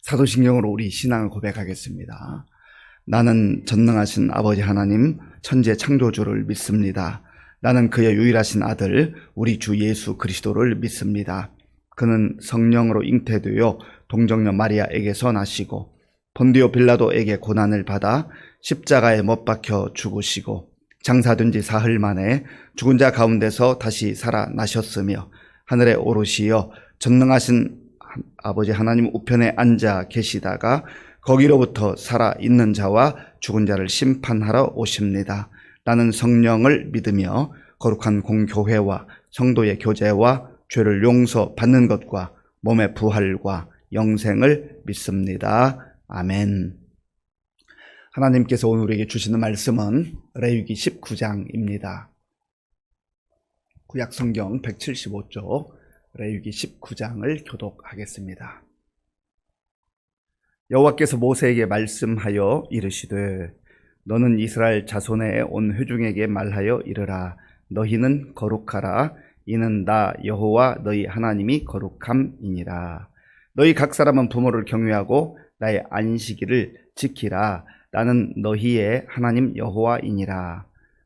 사도신경으로 우리 신앙을 고백하겠습니다. 나는 전능하신 아버지 하나님 천지의 창조주를 믿습니다. 나는 그의 유일하신 아들 우리 주 예수 그리스도를 믿습니다. 그는 성령으로 잉태되어 동정녀 마리아에게서 나시고 본디오 빌라도에게 고난을 받아 십자가에 못 박혀 죽으시고 장사된 지 사흘 만에 죽은 자 가운데서 다시 살아나셨으며 하늘에 오르시어 전능하신 아버지 하나님 우편에 앉아 계시다가 거기로부터 살아있는 자와 죽은 자를 심판하러 오십니다. 나는 성령을 믿으며 거룩한 공교회와 성도의 교제와 죄를 용서받는 것과 몸의 부활과 영생을 믿습니다. 아멘. 하나님께서 오늘 우리에게 주시는 말씀은 레위기 19장입니다. 구약성경 175쪽 레위기 19장을 교독하겠습니다. 여호와께서 모세에게 말씀하여 이르시되 너는 이스라엘 자손의 온 회중에게 말하여 이르라. 너희는 거룩하라. 이는 나 여호와 너희 하나님이 거룩함이니라. 너희 각 사람은 부모를 경외하고 나의 안식일을 지키라. 나는 너희의 하나님 여호와이니라.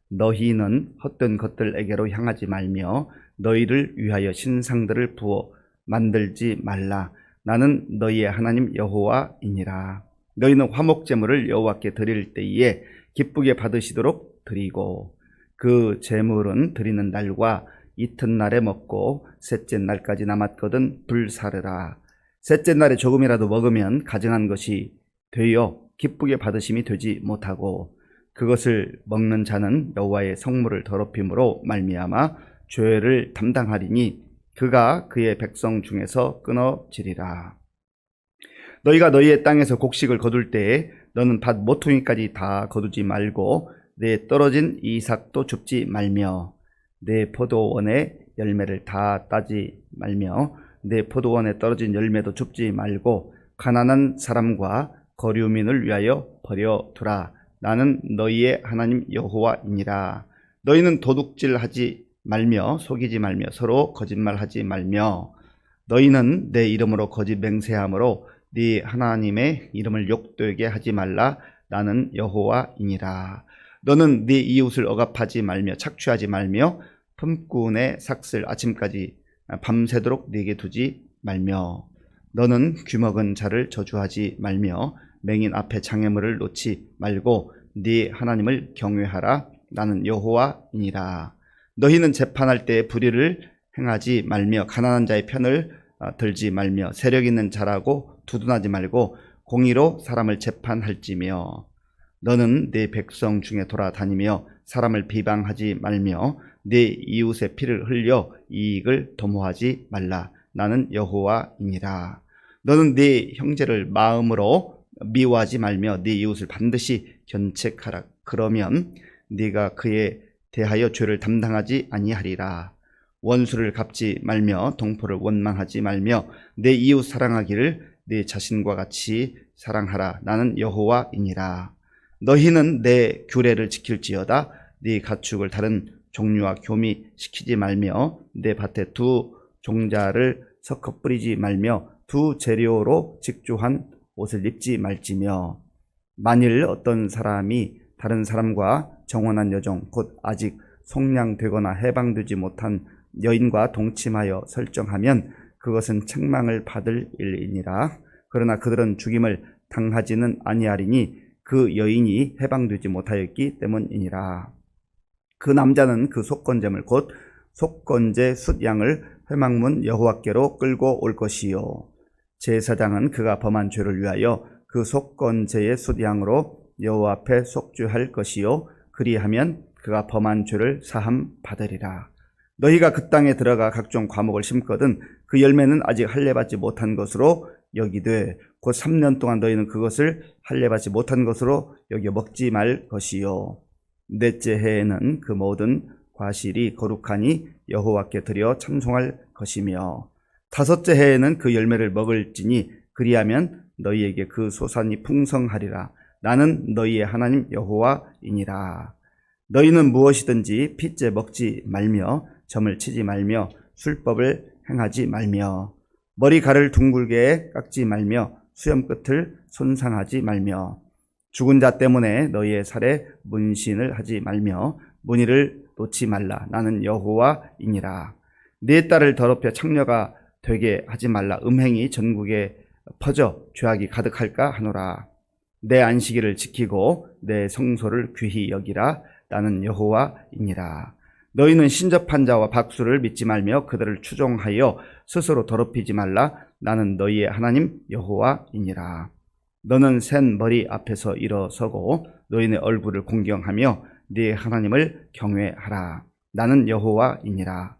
너희는 헛된 것들에게로 향하지 말며 너희를 위하여 신상들을 부어 만들지 말라. 나는 너희의 하나님 여호와이니라. 너희는 화목제물을 여호와께 드릴 때에 기쁘게 받으시도록 드리고 그 제물은 드리는 날과 이튿날에 먹고 셋째 날까지 남았거든 불사르라. 셋째 날에 조금이라도 먹으면 가증한 것이 되어 기쁘게 받으심이 되지 못하고 그것을 먹는 자는 여호와의 성물을 더럽힘으로 말미암아 죄를 담당하리니 그가 그의 백성 중에서 끊어지리라. 너희가 너희의 땅에서 곡식을 거둘 때에 너는 밭 모퉁이까지 다 거두지 말고 내 떨어진 이삭도 줍지 말며 내 포도원의 열매를 다 따지 말며 내 포도원에 떨어진 열매도 줍지 말고 가난한 사람과 거류민을 위하여 버려두라. 나는 너희의 하나님 여호와이니라. 너희는 도둑질하지 말며 속이지 말며 서로 거짓말하지 말며 너희는 내 이름으로 거짓 맹세함으로 네 하나님의 이름을 욕되게 하지 말라. 나는 여호와이니라. 너는 네 이웃을 억압하지 말며 착취하지 말며 품꾼의 삭슬 아침까지 밤새도록 네게 두지 말며 너는 귀먹은 자를 저주하지 말며 맹인 앞에 장애물을 놓지 말고 네 하나님을 경외하라. 나는 여호와이니라. 너희는 재판할 때 불의를 행하지 말며 가난한 자의 편을 들지 말며 세력 있는 자라고 두둔하지 말고 공의로 사람을 재판할지며 너는 네 백성 중에 돌아다니며 사람을 비방하지 말며 네 이웃의 피를 흘려 이익을 도모하지 말라. 나는 여호와이니라. 너는 네 형제를 마음으로 미워하지 말며 네 이웃을 반드시 견책하라. 그러면 네가 그에 대하여 죄를 담당하지 아니하리라. 원수를 갚지 말며 동포를 원망하지 말며 내 이웃 사랑하기를 내 자신과 같이 사랑하라. 나는 여호와이니라. 너희는 내 규례를 지킬지어다. 네 가축을 다른 종류와 교미시키지 말며 내 밭에 두 종자를 섞어 뿌리지 말며 두 재료로 직조한 옷을 입지 말지며 만일 어떤 사람이 다른 사람과 정혼한 여종 곧 아직 속량되거나 해방되지 못한 여인과 동침하여 설정하면 그것은 책망을 받을 일이니라. 그러나 그들은 죽임을 당하지는 아니하리니 그 여인이 해방되지 못하였기 때문이니라. 그 남자는 그 속건제물 곧 속건제 숫양을 회막문 여호와께로 끌고 올 것이요 제사장은 그가 범한 죄를 위하여 그 속건제의 숫양으로 여호와 앞에 속죄할 것이요 그리하면 그가 범한 죄를 사함 받으리라. 너희가 그 땅에 들어가 각종 과목을 심거든 그 열매는 아직 할례받지 못한 것으로 여기되 곧 3년 동안 너희는 그것을 할례받지 못한 것으로 여겨 먹지 말 것이요 넷째 해에는 그 모든 과실이 거룩하니 여호와께 드려 찬송할 것이며 다섯째 해에는 그 열매를 먹을지니 그리하면 너희에게 그 소산이 풍성하리라. 나는 너희의 하나님 여호와이니라. 너희는 무엇이든지 핏째 먹지 말며 점을 치지 말며 술법을 행하지 말며 머리칼을 둥글게 깎지 말며 수염 끝을 손상하지 말며 죽은 자 때문에 너희의 살에 문신을 하지 말며 문의를 놓지 말라. 나는 여호와이니라. 네 딸을 더럽혀 창녀가 되게 하지 말라. 음행이 전국에 퍼져 죄악이 가득할까 하노라. 내 안식일을 지키고 내 성소를 귀히 여기라. 나는 여호와이니라. 너희는 신접한 자와 박수를 믿지 말며 그들을 추종하여 스스로 더럽히지 말라. 나는 너희의 하나님 여호와이니라. 너는 센 머리 앞에서 일어서고 너희의 얼굴을 공경하며 네 하나님을 경외하라. 나는 여호와이니라.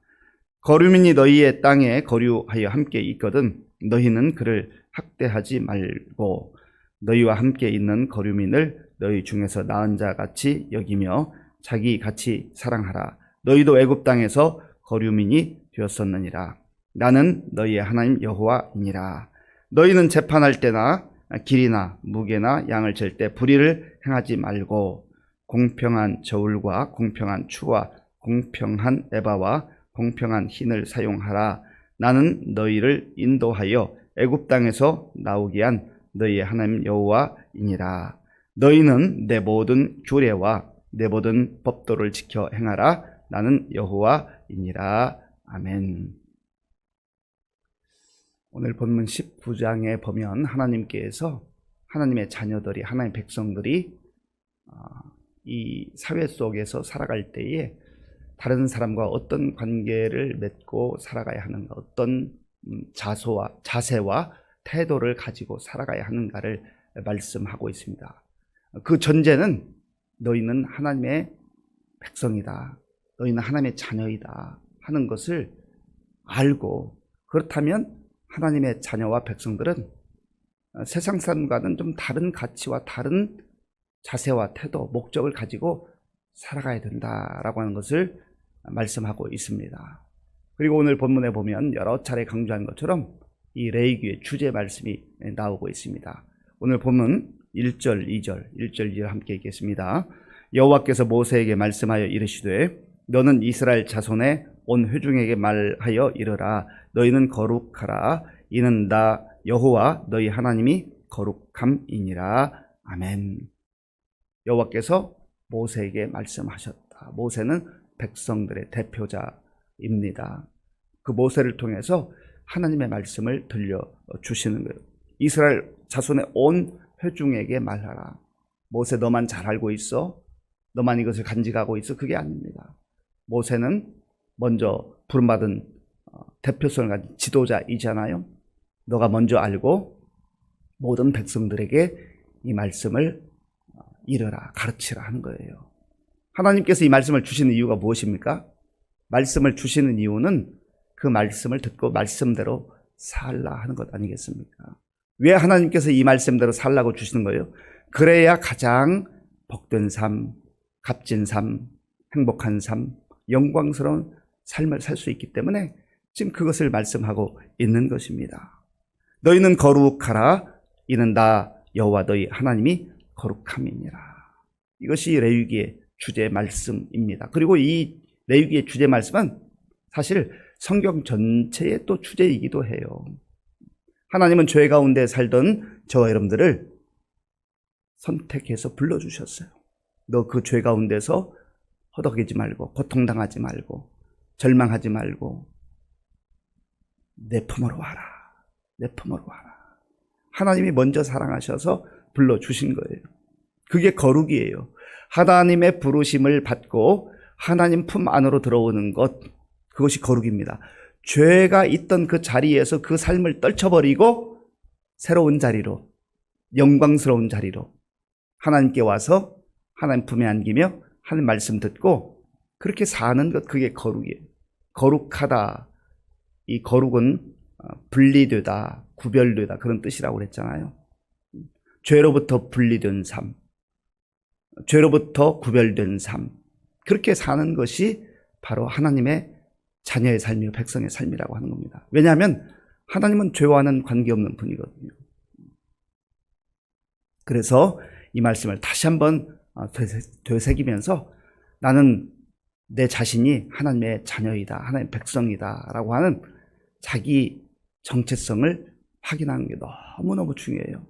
거류민이 너희의 땅에 거류하여 함께 있거든 너희는 그를 학대하지 말고 너희와 함께 있는 거류민을 너희 중에서 나은 자 같이 여기며 자기 같이 사랑하라. 너희도 애굽 땅에서 거류민이 되었었느니라. 나는 너희의 하나님 여호와이니라. 너희는 재판할 때나 길이나 무게나 양을 잴 때 불의를 행하지 말고 공평한 저울과 공평한 추와 공평한 에바와 공평한 흰을 사용하라. 나는 너희를 인도하여 애굽 땅에서 나오게 한 너희의 하나님 여호와이니라. 너희는 내 모든 규례와 내 모든 법도를 지켜 행하라. 나는 여호와이니라. 아멘. 오늘 본문 19장에 보면 하나님께서 하나님의 자녀들이 하나님의 백성들이 이 사회 속에서 살아갈 때에 다른 사람과 어떤 관계를 맺고 살아가야 하는가, 어떤 자세와 태도를 가지고 살아가야 하는가를 말씀하고 있습니다. 그 전제는 너희는 하나님의 백성이다, 너희는 하나님의 자녀이다 하는 것을 알고, 그렇다면 하나님의 자녀와 백성들은 세상 사람과는 좀 다른 가치와 다른 자세와 태도, 목적을 가지고 살아가야 된다라고 하는 것을 말씀하고 있습니다. 그리고 오늘 본문에 보면 여러 차례 강조한 것처럼 이 레위기의 주제 말씀이 나오고 있습니다. 오늘 본문 1절, 2절 함께 읽겠습니다. 여호와께서 모세에게 말씀하여 이르시되 너는 이스라엘 자손의 온 회중에게 말하여 이르라. 너희는 거룩하라. 이는 나 여호와 너희 하나님이 거룩함이니라. 아멘. 여호와께서 모세에게 말씀하셨다. 모세는 백성들의 대표자입니다. 그 모세를 통해서 하나님의 말씀을 들려주시는 거예요. 이스라엘 자손의 온 회중에게 말하라. 모세 너만 잘 알고 있어? 너만 이것을 간직하고 있어? 그게 아닙니다. 모세는 먼저 부름받은 대표성을 가진 지도자이잖아요. 너가 먼저 알고 모든 백성들에게 이 말씀을 이르라, 가르치라 하는 거예요. 하나님께서 이 말씀을 주시는 이유가 무엇입니까? 말씀을 주시는 이유는 그 말씀을 듣고 말씀대로 살라 하는 것 아니겠습니까? 왜 하나님께서 이 말씀대로 살라고 주시는 거예요? 그래야 가장 복된 삶, 값진 삶, 행복한 삶, 영광스러운 삶을 살 수 있기 때문에 지금 그것을 말씀하고 있는 것입니다. 너희는 거룩하라. 이는 나 여호와 너희 하나님이 거룩함이니라. 이것이 레위기의 주제 말씀입니다. 그리고 이 레위기의 주제 말씀은 사실 성경 전체의 또 주제이기도 해요. 하나님은 죄 가운데 살던 저와 여러분들을 선택해서 불러주셨어요. 너 그 죄 가운데서 허덕이지 말고, 고통당하지 말고, 절망하지 말고 내 품으로 와라. 내 품으로 와라. 하나님이 먼저 사랑하셔서 불러주신 거예요. 그게 거룩이에요. 하나님의 부르심을 받고 하나님 품 안으로 들어오는 것, 그것이 거룩입니다. 죄가 있던 그 자리에서 그 삶을 떨쳐버리고 새로운 자리로, 영광스러운 자리로 하나님께 와서 하나님 품에 안기며 하나님 말씀 듣고 그렇게 사는 것, 그게 거룩이에요. 거룩하다. 이 거룩은 분리되다, 구별되다, 그런 뜻이라고 그랬잖아요. 죄로부터 분리된 삶, 죄로부터 구별된 삶, 그렇게 사는 것이 바로 하나님의 자녀의 삶이고 백성의 삶이라고 하는 겁니다. 왜냐하면 하나님은 죄와는 관계없는 분이거든요. 그래서 이 말씀을 다시 한번 되새기면서 나는 내 자신이 하나님의 자녀이다, 하나님의 백성이다 라고 하는 자기 정체성을 확인하는 게 너무너무 중요해요.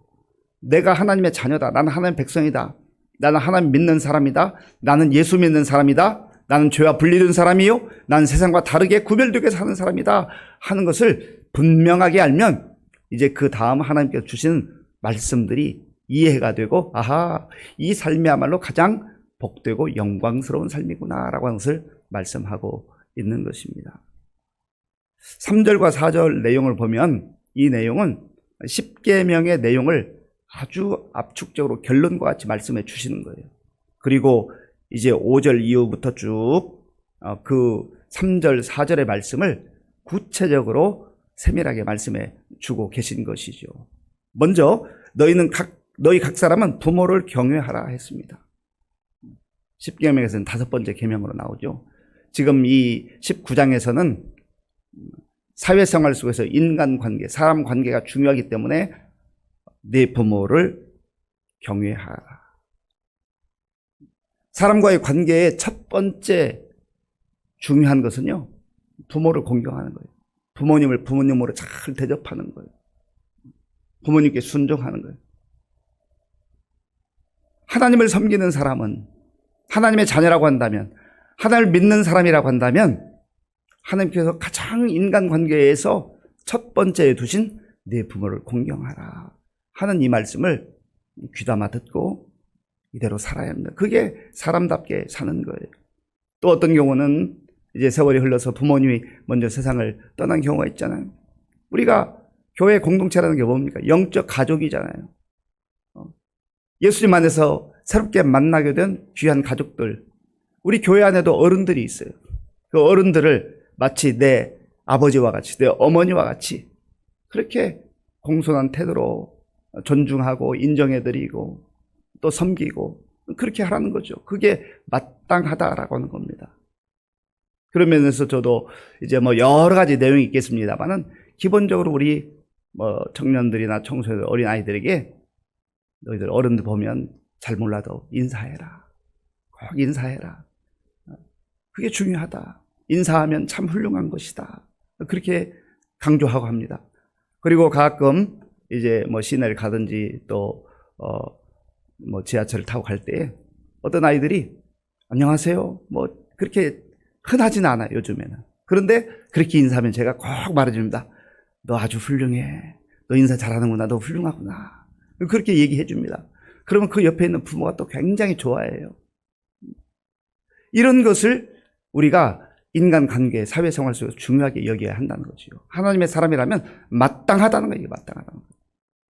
내가 하나님의 자녀다. 나는 하나님의 백성이다. 나는 하나님 믿는 사람이다. 나는 예수 믿는 사람이다. 나는 죄와 분리된 사람이요. 나는 세상과 다르게 구별되게 사는 사람이다. 하는 것을 분명하게 알면 이제 그 다음 하나님께서 주신 말씀들이 이해가 되고, 아하, 이 삶이야말로 가장 복되고 영광스러운 삶이구나라고 하는 것을 말씀하고 있는 것입니다. 3절과 4절 내용을 보면 이 내용은 10계명의 내용을 아주 압축적으로 결론과 같이 말씀해 주시는 거예요. 그리고 이제 5절 이후부터 쭉 그 3절, 4절의 말씀을 구체적으로 세밀하게 말씀해 주고 계신 것이죠. 먼저 너희 각 사람은 부모를 경외하라 했습니다. 10계명에서는 5번째 계명으로 나오죠. 지금 이 19장에서는 사회생활 속에서 인간관계, 사람 관계가 중요하기 때문에 네 부모를 경외하라. 사람과의 관계의 첫 번째 중요한 것은요, 부모를 공경하는 거예요. 부모님을 부모님으로 잘 대접하는 거예요. 부모님께 순종하는 거예요. 하나님을 섬기는 사람은, 하나님의 자녀라고 한다면, 하나님을 믿는 사람이라고 한다면 하나님께서 가장 인간관계에서 첫 번째에 두신 네 부모를 공경하라 하는 이 말씀을 귀담아 듣고 이대로 살아야 합니다. 그게 사람답게 사는 거예요. 또 어떤 경우는 이제 세월이 흘러서 부모님이 먼저 세상을 떠난 경우가 있잖아요. 우리가 교회 공동체라는 게 뭡니까? 영적 가족이잖아요. 예수님 안에서 새롭게 만나게 된 귀한 가족들, 우리 교회 안에도 어른들이 있어요. 그 어른들을 마치 내 아버지와 같이, 내 어머니와 같이 그렇게 공손한 태도로 존중하고 인정해드리고 또 섬기고 그렇게 하라는 거죠. 그게 마땅하다라고 하는 겁니다. 그런 면에서 저도 이제 여러 가지 내용이 있겠습니다만은 기본적으로 우리 청년들이나 청소년들, 어린아이들에게 너희들 어른들 보면 잘 몰라도 인사해라. 꼭 인사해라. 그게 중요하다. 인사하면 참 훌륭한 것이다. 그렇게 강조하고 합니다. 그리고 가끔 이제 시내를 가든지 또 지하철을 타고 갈 때 어떤 아이들이 안녕하세요. 그렇게 흔하지는 않아요, 요즘에는. 그런데 그렇게 인사하면 제가 꼭 말해줍니다. 너 아주 훌륭해. 너 인사 잘하는구나. 너 훌륭하구나. 그렇게 얘기해 줍니다. 그러면 그 옆에 있는 부모가 또 굉장히 좋아해요. 이런 것을 우리가 인간관계, 사회생활 속에서 중요하게 여겨야 한다는 거죠. 하나님의 사람이라면 마땅하다는 거예요. 마땅하다는 거예요.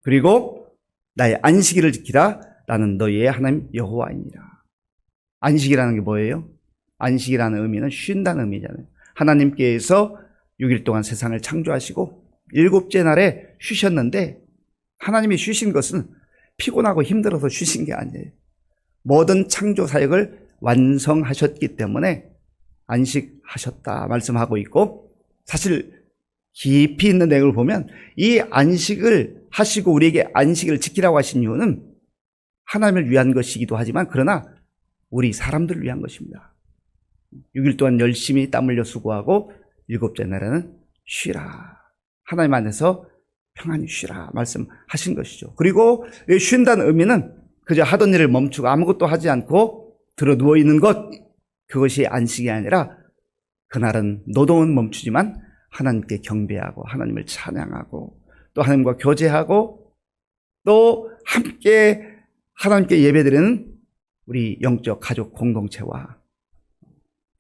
그리고 나의 안식일을 지키라. 나는 너희의 하나님 여호와이니라. 안식이라는 게 뭐예요? 안식이라는 의미는 쉰다는 의미잖아요. 하나님께서 6일 동안 세상을 창조하시고 7째 날에 쉬셨는데 하나님이 쉬신 것은 피곤하고 힘들어서 쉬신 게 아니에요. 모든 창조 사역을 완성하셨기 때문에 안식하셨다 말씀하고 있고, 사실 깊이 있는 내용을 보면 이 안식을 하시고 우리에게 안식을 지키라고 하신 이유는 하나님을 위한 것이기도 하지만 그러나 우리 사람들을 위한 것입니다. 6일 동안 열심히 땀 흘려 수고하고 7째 날에는 쉬라. 하나님 안에서 평안히 쉬라 말씀하신 것이죠. 그리고 쉰다는 의미는 그저 하던 일을 멈추고 아무것도 하지 않고 들어 누워 있는 것, 그것이 안식이 아니라 그날은 노동은 멈추지만 하나님께 경배하고 하나님을 찬양하고 또 하나님과 교제하고 또 함께 하나님께 예배드리는 우리 영적 가족 공동체와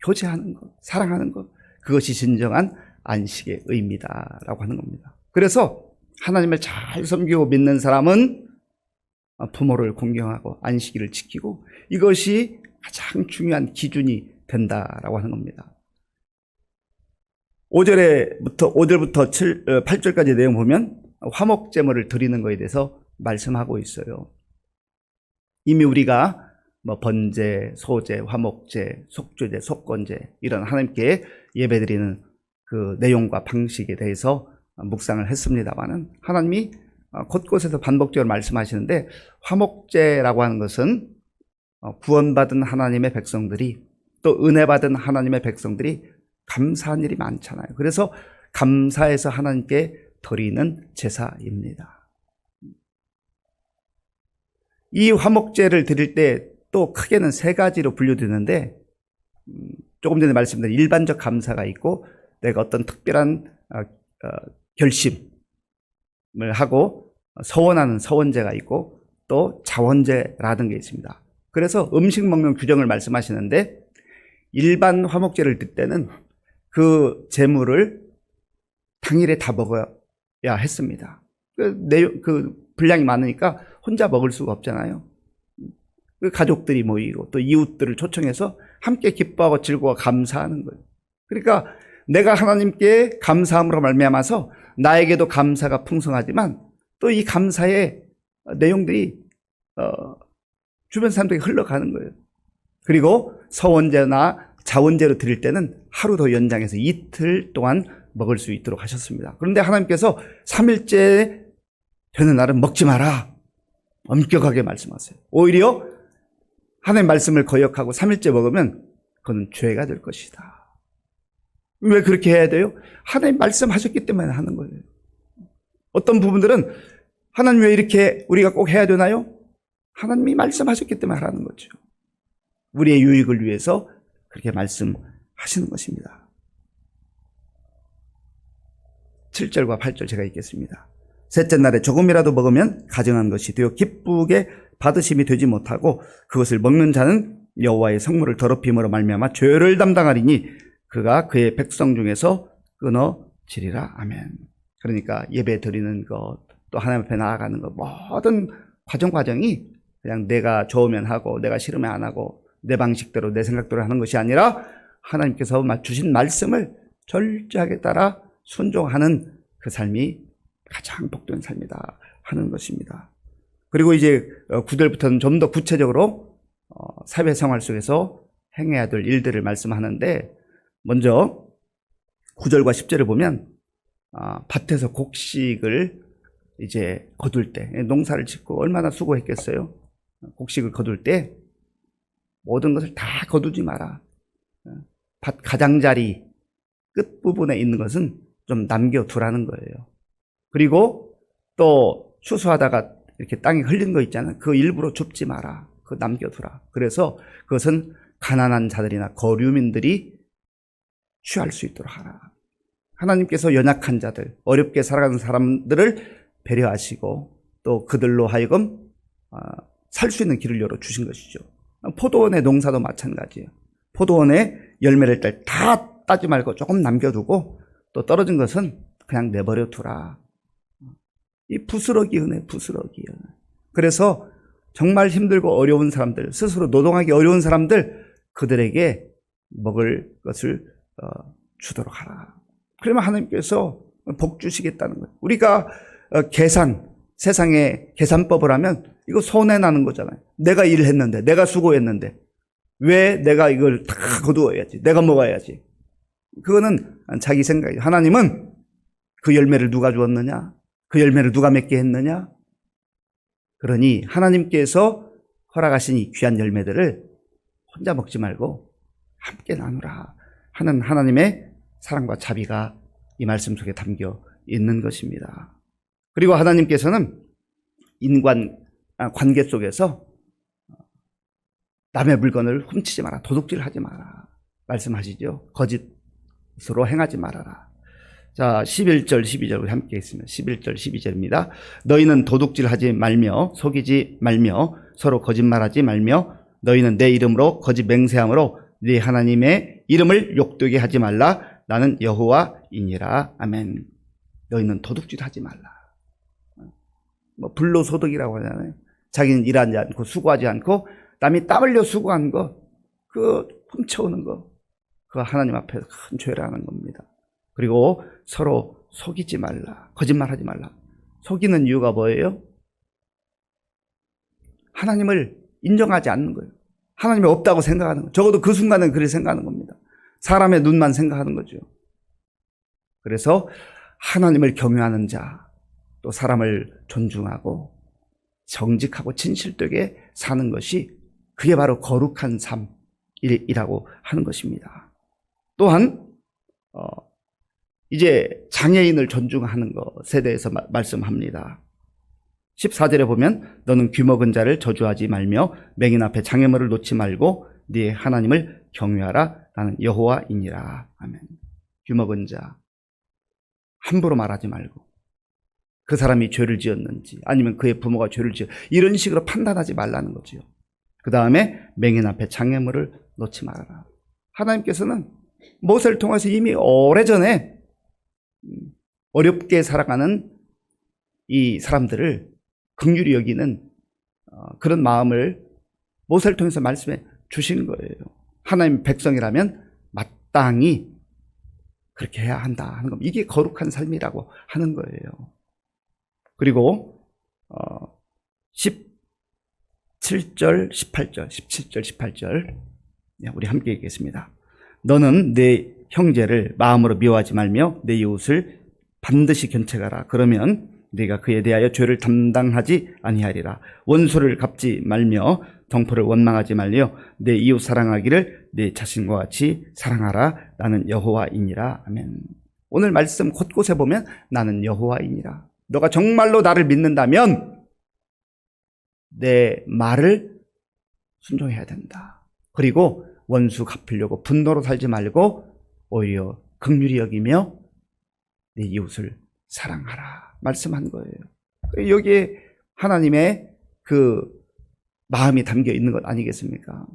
교제하는 것, 사랑하는 것, 그것이 진정한 안식의 의미다라고 하는 겁니다. 그래서 하나님을 잘 섬기고 믿는 사람은 부모를 공경하고 안식일을 지키고 이것이 가장 중요한 기준이 된다라고 하는 겁니다. 5절부터 8절까지 내용 보면 화목제물을 드리는 것에 대해서 말씀하고 있어요. 이미 우리가 번제, 소제, 화목제, 속죄제, 속건제 이런 하나님께 예배드리는 그 내용과 방식에 대해서 묵상을 했습니다만은 하나님이 곳곳에서 반복적으로 말씀하시는데 화목제라고 하는 것은 구원받은 하나님의 백성들이 또 은혜받은 하나님의 백성들이 감사한 일이 많잖아요. 그래서 감사해서 하나님께 드리는 제사입니다. 이 화목제를 드릴 때 또 크게는 세 가지로 분류되는데, 조금 전에 말씀드린 일반적 감사가 있고, 내가 어떤 특별한 결심을 하고 서원하는 서원제가 있고, 또 자원제라는 게 있습니다. 그래서 음식 먹는 규정을 말씀하시는데, 일반 화목제를 드릴 때는 그 제물을 당일에 다 먹어야 했습니다. 그 분량이 많으니까 혼자 먹을 수가 없잖아요. 그 가족들이 모이고 또 이웃들을 초청해서 함께 기뻐하고 즐거워 감사하는 거예요. 그러니까 내가 하나님께 감사함으로 말미암아서 나에게도 감사가 풍성하지만 또 이 감사의 내용들이 주변 사람들에게 흘러가는 거예요. 그리고 서원제나 자원제로 드릴 때는 하루 더 연장해서 이틀 동안 먹을 수 있도록 하셨습니다. 그런데 하나님께서 3일째 되는 날은 먹지 마라, 엄격하게 말씀하세요. 오히려 하나님 말씀을 거역하고 3일째 먹으면 그건 죄가 될 것이다. 왜 그렇게 해야 돼요? 하나님 말씀하셨기 때문에 하는 거예요. 어떤 부분들은 하나님 왜 이렇게 우리가 꼭 해야 되나요? 하나님이 말씀하셨기 때문에 하라는 거죠. 우리의 유익을 위해서 그렇게 말씀하시는 것입니다. 7절과 8절 제가 읽겠습니다. 셋째 날에 조금이라도 먹으면 가증한 것이 되어 기쁘게 받으심이 되지 못하고 그것을 먹는 자는 여호와의 성물을 더럽힘으로 말미암아 죄를 담당하리니 그가 그의 백성 중에서 끊어지리라. 아멘. 그러니까 예배 드리는 것, 또 하나님 앞에 나아가는 것, 모든 과정이 그냥 내가 좋으면 하고 내가 싫으면 안 하고 내 방식대로 내 생각대로 하는 것이 아니라 하나님께서 주신 말씀을 철저하게 따라 순종하는 그 삶이 가장 복된 삶이다 하는 것입니다. 그리고 이제 9절부터는 좀 더 구체적으로 사회생활 속에서 행해야 될 일들을 말씀하는데, 먼저 9절과 10절을 보면 밭에서 곡식을 이제 거둘 때, 농사를 짓고 얼마나 수고했겠어요. 곡식을 거둘 때 모든 것을 다 거두지 마라. 밭 가장자리 끝부분에 있는 것은 좀 남겨두라는 거예요. 그리고 또 추수하다가 이렇게 땅에 흘린 거 있잖아요. 그 일부러 줍지 마라. 그거 남겨두라. 그래서 그것은 가난한 자들이나 거류민들이 취할 수 있도록 하라. 하나님께서 연약한 자들, 어렵게 살아가는 사람들을 배려하시고 또 그들로 하여금 살 수 있는 길을 열어주신 것이죠. 포도원의 농사도 마찬가지예요. 포도원에 열매를 딸 다 따지 말고 조금 남겨두고 또 떨어진 것은 그냥 내버려 두라. 이 부스러기 은혜, 부스러기 은혜. 그래서 정말 힘들고 어려운 사람들, 스스로 노동하기 어려운 사람들, 그들에게 먹을 것을 주도록 하라. 그러면 하나님께서 복 주시겠다는 거예요. 우리가 세상에 계산법을 하면 이거 손해나는 거잖아요. 내가 일을 했는데, 내가 수고했는데 왜 내가 이걸 다 거두어야지, 내가 먹어야지. 그거는 자기 생각이에요. 하나님은 그 열매를 누가 주었느냐, 그 열매를 누가 맺게 했느냐. 그러니 하나님께서 허락하신 이 귀한 열매들을 혼자 먹지 말고 함께 나누라 하는 하나님의 사랑과 자비가 이 말씀 속에 담겨 있는 것입니다. 그리고 하나님께서는 인간 관계 속에서 남의 물건을 훔치지 마라, 도둑질하지 마라 말씀하시죠. 거짓으로 행하지 말아라. 자, 11절 12절 우리 함께 있습니다. 11절 12절입니다. 너희는 도둑질하지 말며 속이지 말며 서로 거짓말하지 말며 너희는 내 이름으로 거짓 맹세함으로 네 하나님의 이름을 욕되게 하지 말라. 나는 여호와이니라. 아멘. 너희는 도둑질하지 말라. 불로소득이라고 하잖아요. 자기는 일하지 않고 수고하지 않고 남이 땀 흘려 수고한 거, 그 훔쳐오는 거, 그거 하나님 앞에서 큰 죄라는 겁니다. 그리고 서로 속이지 말라. 거짓말하지 말라. 속이는 이유가 뭐예요? 하나님을 인정하지 않는 거예요. 하나님이 없다고 생각하는 거예요. 적어도 그 순간은 그렇게 생각하는 겁니다. 사람의 눈만 생각하는 거죠. 그래서 하나님을 경외하는 자, 또 사람을 존중하고 정직하고 진실되게 사는 것이 그게 바로 거룩한 삶이라고 하는 것입니다. 또한 이제 장애인을 존중하는 것에 대해서 말씀합니다. 14절에 보면 너는 귀먹은 자를 저주하지 말며 맹인 앞에 장애물을 놓지 말고 네 하나님을 경외하라. 나는 여호와이니라. 아멘. 귀먹은 자 함부로 말하지 말고 그 사람이 죄를 지었는지 아니면 그의 부모가 죄를 지었 이런 식으로 판단하지 말라는 거죠. 그 다음에 맹인 앞에 장애물을 놓지 말아라. 하나님께서는 모세를 통해서 이미 오래전에 어렵게 살아가는 이 사람들을 긍휼히 여기는 그런 마음을 모세를 통해서 말씀해 주신 거예요. 하나님 백성이라면 마땅히 그렇게 해야 한다 하는 겁니다. 이게 거룩한 삶이라고 하는 거예요. 그리고 17절, 18절 우리 함께 읽겠습니다. 너는 내 형제를 마음으로 미워하지 말며 내 이웃을 반드시 견책하라. 그러면 네가 그에 대하여 죄를 담당하지 아니하리라. 원수를 갚지 말며 동포를 원망하지 말며 내 이웃 사랑하기를 내 자신과 같이 사랑하라. 나는 여호와이니라. 아멘. 오늘 말씀 곳곳에 보면 나는 여호와이니라. 너가 정말로 나를 믿는다면 내 말을 순종해야 된다. 그리고 원수 갚으려고 분노로 살지 말고 오히려 긍휼히 여기며 내 이웃을 사랑하라 말씀한 거예요. 여기에 하나님의 그 마음이 담겨 있는 것 아니겠습니까?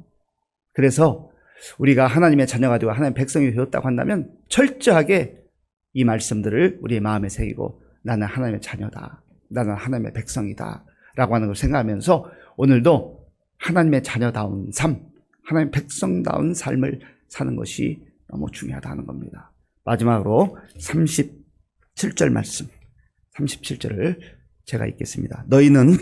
그래서 우리가 하나님의 자녀가 되고 하나님의 백성이 되었다고 한다면 철저하게 이 말씀들을 우리의 마음에 새기고 나는 하나님의 자녀다, 나는 하나님의 백성이다 라고 하는 걸 생각하면서 오늘도 하나님의 자녀다운 삶, 하나님의 백성다운 삶을 사는 것이 너무 중요하다는 겁니다. 마지막으로 37절 말씀, 37절을 제가 읽겠습니다. 너희는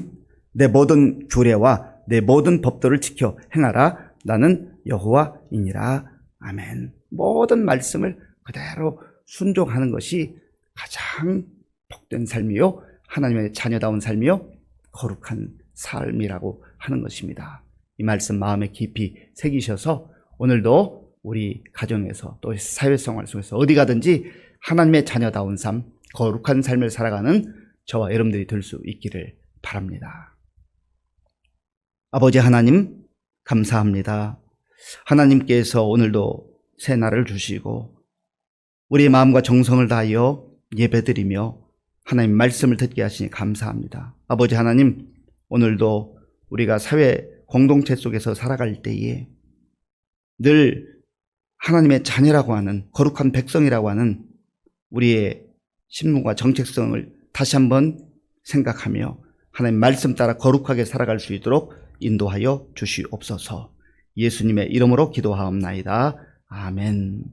내 모든 규례와 내 모든 법도를 지켜 행하라. 나는 여호와이니라. 아멘. 모든 말씀을 그대로 순종하는 것이 가장 복된 삶이요, 하나님의 자녀다운 삶이요, 거룩한 삶이라고 하는 것입니다. 이 말씀 마음에 깊이 새기셔서 오늘도 우리 가정에서 또 사회생활 속에서 어디 가든지 하나님의 자녀다운 삶, 거룩한 삶을 살아가는 저와 여러분들이 될 수 있기를 바랍니다. 아버지 하나님 감사합니다. 하나님께서 오늘도 새 날을 주시고 우리의 마음과 정성을 다하여 예배드리며 하나님 말씀을 듣게 하시니 감사합니다. 아버지 하나님, 오늘도 우리가 사회 공동체 속에서 살아갈 때에 늘 하나님의 자녀라고 하는 거룩한 백성이라고 하는 우리의 신분과 정체성을 다시 한번 생각하며 하나님 말씀 따라 거룩하게 살아갈 수 있도록 인도하여 주시옵소서. 예수님의 이름으로 기도하옵나이다. 아멘.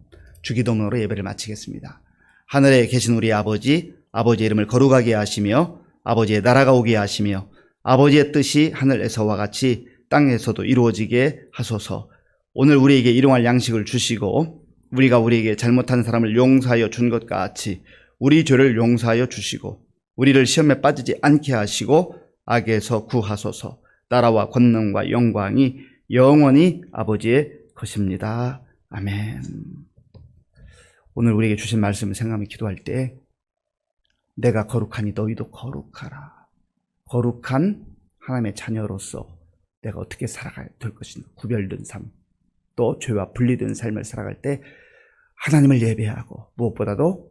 주기도문으로 예배를 마치겠습니다. 하늘에 계신 우리 아버지, 아버지의 이름을 거룩하게 하시며 아버지의 나라가 오게 하시며 아버지의 뜻이 하늘에서와 같이 땅에서도 이루어지게 하소서. 오늘 우리에게 일용할 양식을 주시고 우리가 우리에게 잘못한 사람을 용서하여 준 것 같이 우리 죄를 용서하여 주시고 우리를 시험에 빠지지 않게 하시고 악에서 구하소서. 나라와 권능과 영광이 영원히 아버지의 것입니다. 아멘. 오늘 우리에게 주신 말씀을 생각하며 기도할 때 내가 거룩하니 너희도 거룩하라. 거룩한 하나님의 자녀로서 내가 어떻게 살아가야 될 것인가. 구별된 삶, 또 죄와 분리된 삶을 살아갈 때 하나님을 예배하고 무엇보다도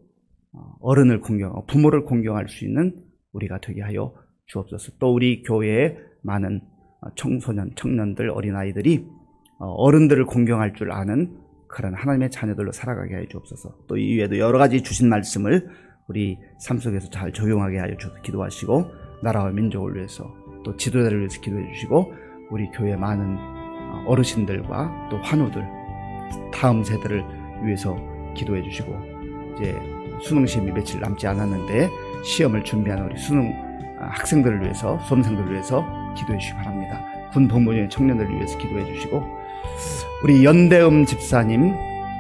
어른을 공경하고 부모를 공경할 수 있는 우리가 되게 하여 주옵소서. 또 우리 교회에 많은 청소년, 청년들, 어린아이들이 어른들을 공경할 줄 아는 그런 하나님의 자녀들로 살아가게 하여 주옵소서. 또 이외에도 여러 가지 주신 말씀을 우리 삶 속에서 잘 적용하게 하여 주옵소서. 기도하시고 나라와 민족을 위해서 또 지도자를 위해서 기도해 주시고 우리 교회 많은 어르신들과 또 환우들, 다음 세대를 위해서 기도해 주시고 이제 수능 시험이 며칠 남지 않았는데 시험을 준비하는 우리 수능 학생들을 위해서, 수험생들을 위해서 기도해 주시기 바랍니다. 군 복무중의 청년들을 위해서 기도해 주시고 우리 연대음 집사님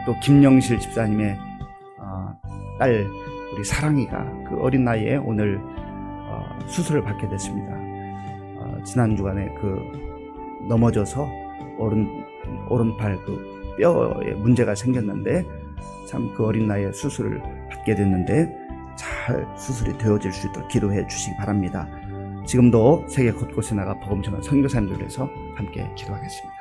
또 김영실 집사님의 딸 우리 사랑이가 그 어린 나이에 오늘 수술을 받게 됐습니다. 지난 주간에 그 넘어져서 오른팔 그 뼈에 문제가 생겼는데 참 그 어린 나이에 수술을 받게 됐는데 잘 수술이 되어질 수 있도록 기도해 주시기 바랍니다. 지금도 세계 곳곳에 나가 복음 전하는 선교사님들 위해서 함께 기도하겠습니다.